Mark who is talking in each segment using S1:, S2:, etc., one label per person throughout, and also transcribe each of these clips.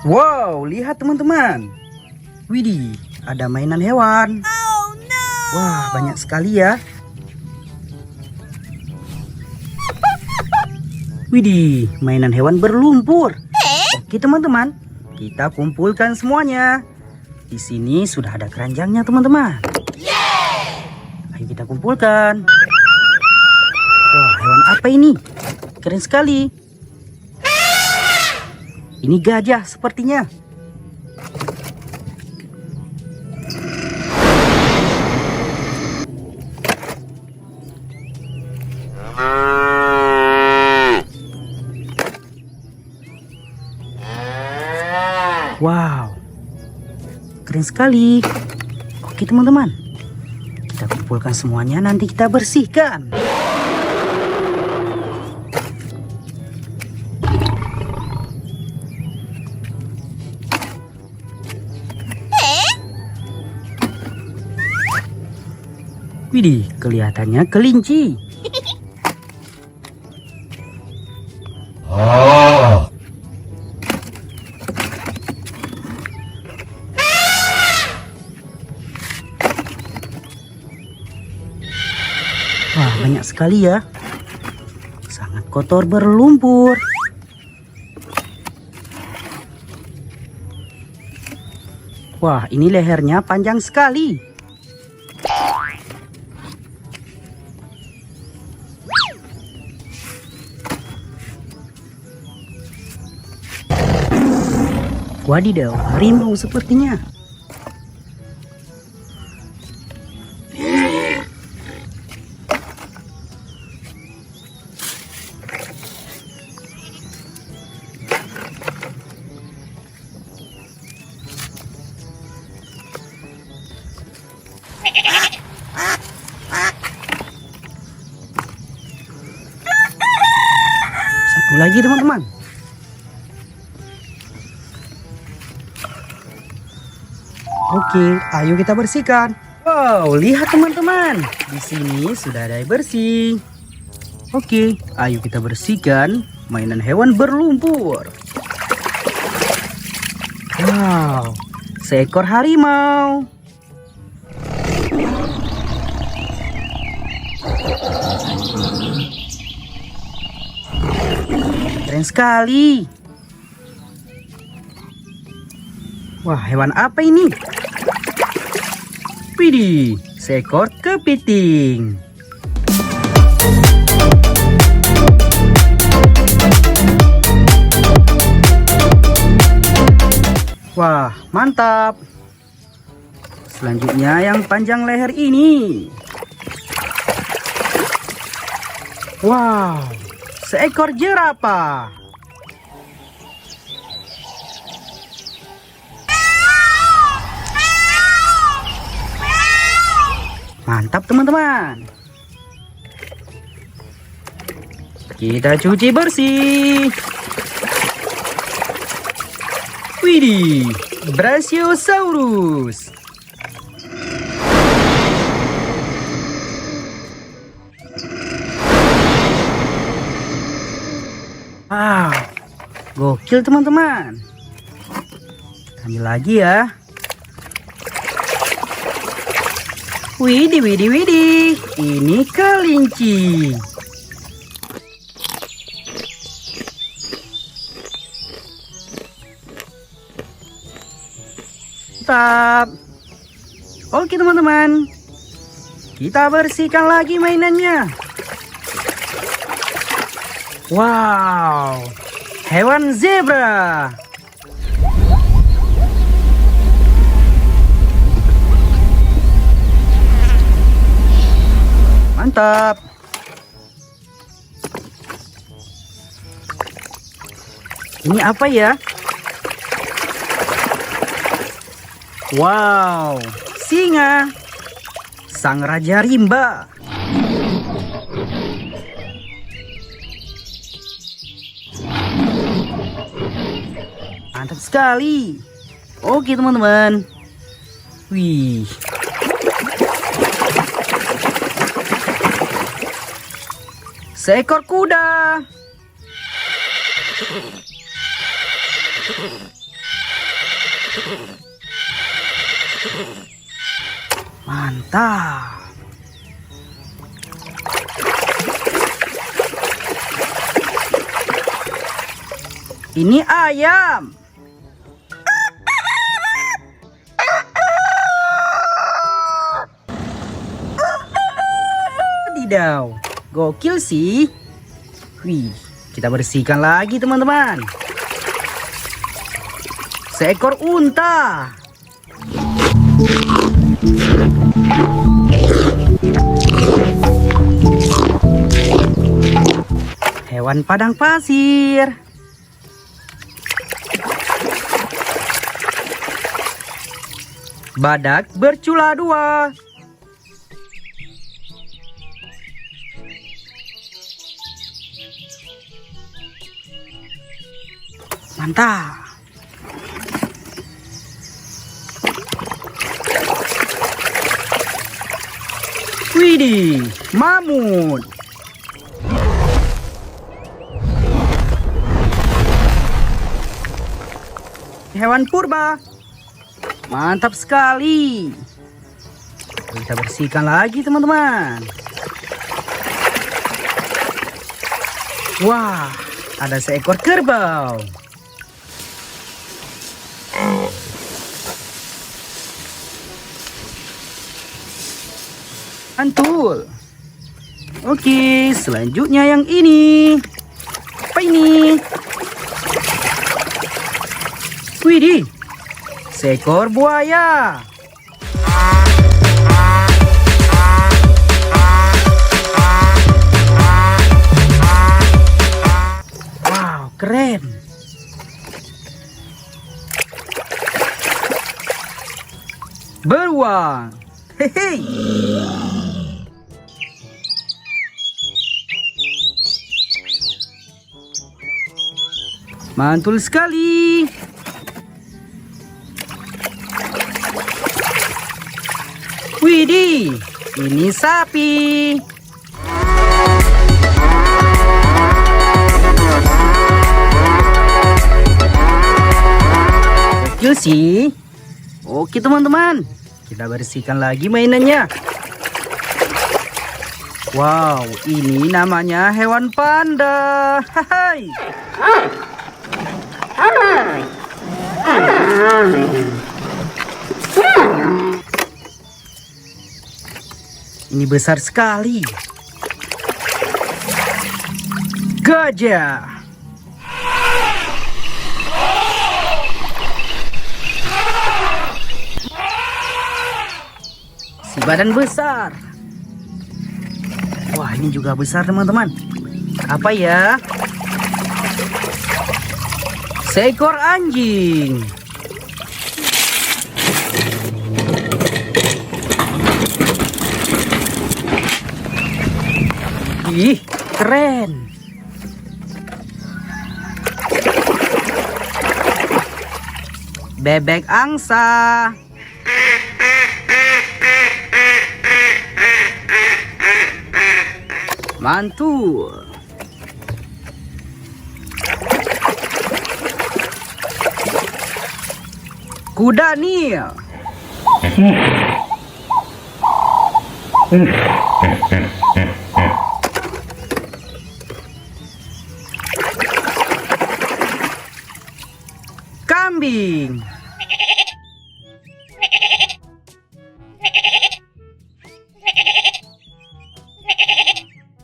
S1: Wow, lihat teman-teman. Widih, ada mainan hewan. Wah, banyak sekali ya. Widih, mainan hewan berlumpur. Oke teman-teman, kita kumpulkan semuanya. Di sini sudah ada keranjangnya teman-teman. Ayo kita kumpulkan. Wah, hewan apa ini? Keren sekali. Ini gajah sepertinya. Wow, keren sekali. Oke teman-teman, kita kumpulkan semuanya, nanti kita bersihkan. Widih, kelihatannya kelinci. Wah, banyak sekali ya. Sangat kotor berlumpur. Wah, ini lehernya panjang sekali. Wadidaw, harimau sepertinya. Satu lagi teman-teman. Oke, ayo kita bersihkan. Wow, lihat teman-teman. Di sini sudah ada air bersih. Oke, ayo kita bersihkan mainan hewan berlumpur. Wow, seekor harimau. Keren sekali. Wah, hewan apa ini? Widih, seekor kepiting. Wah, mantap. Selanjutnya yang panjang leher ini. Wow, seekor jerapah. Mantap teman-teman. Kita cuci bersih. Widih, Brachiosaurus. Wow, gokil teman-teman. Ambil lagi ya. Widih, widih, widih. Ini kelinci. Mantap. Oke teman-teman, kita bersihkan lagi mainannya. Wow, hewan zebra. Mantap. Ini apa ya? Wow, singa. Sang raja rimba. Mantap sekali. Oke teman-teman. Wih. Seekor kuda. Mantap. Ini ayam. Wadidaw, gokil sih. Wih, kita bersihkan lagi teman-teman. Seekor unta. Hewan padang pasir. Badak bercula dua. Mantap. Widih, mamut. Hewan purba. Mantap sekali. Kita bersihkan lagi teman-teman. Wah, ada seekor kerbau. Mantul. Oke, selanjutnya yang ini. Apa ini? Widih, seekor buaya. Wow, keren. Beruang. Hehe. Mantul sekali. Widih, ini sapi. Kecil sih. Oke teman-teman, kita bersihkan lagi mainannya. Wow, ini namanya hewan panda. Hai. Ini besar sekali. Gajah. Si badan besar. Wah, ini juga besar teman-teman. Apa ya? Seekor anjing. Ih, keren. Bebek angsa. Mantul. Kuda Nil. Kambing.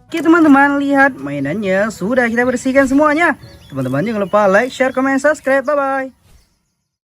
S1: Oke teman-teman, lihat mainannya sudah kita bersihkan semuanya. Teman-teman jangan lupa like, share, comment, subscribe. Bye-bye.